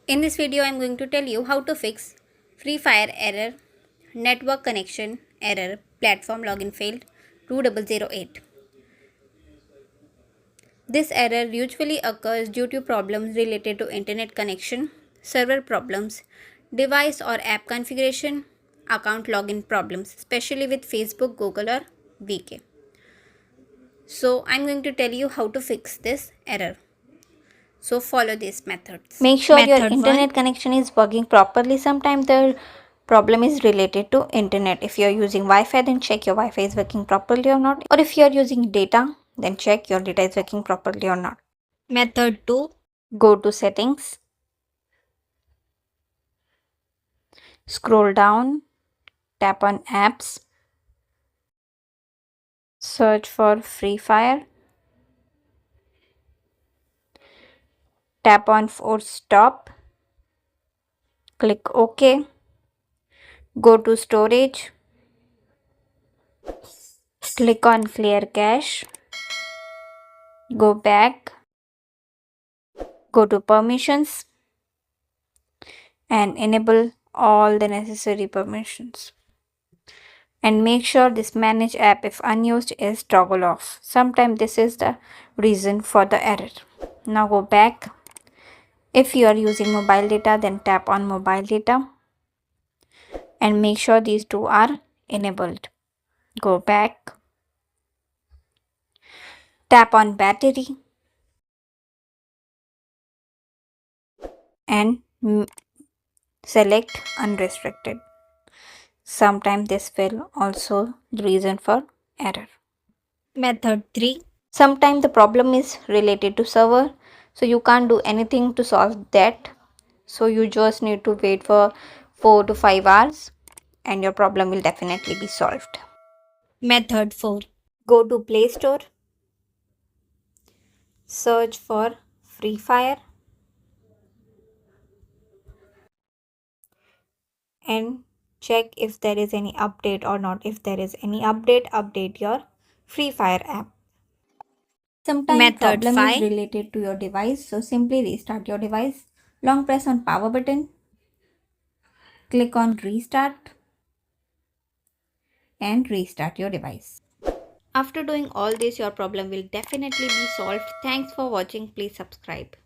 In this video, I am going to tell you how to fix Free Fire error, network connection error, platform login failed 2008. This error usually occurs due to problems related to internet connection, server problems, device or app configuration, account login problems, especially with Facebook, Google, or VK. So, I'm going to tell you how to fix this error. So, follow these methods. Make sure your Method 1. internet connection is working properly. Sometimes the problem is related to internet. If you are using Wi-Fi, then check your Wi-Fi is working properly or not. Or if you are using data, then check your data is working properly or not. Method 2. Go to settings, scroll down, tap on apps, search for Free Fire, tap on force stop, click OK, go to storage, click on clear cache, go back, go to permissions and enable all the necessary permissions. And make sure this manage app if unused is toggle off. Sometimes this is the reason for the error. Now go back. If you are using mobile data, then tap on mobile data and make sure these two are enabled. Go back, tap on battery and select unrestricted. Sometimes this will also the reason for error. Method 3. Sometimes the problem is related to server, so you can't do anything to solve that. So you just need to wait for 4 to 5 hours and your problem will definitely be solved. Method 4. Go to Play Store, search for Free Fire and check if there is any update or not. If there is any update, update your Free Fire app. Sometimes Method problem is 5. related to your device, so simply restart your device. Long press on power button, click on restart and restart your device. After doing all this, your problem will definitely be solved. Thanks for watching. Please subscribe.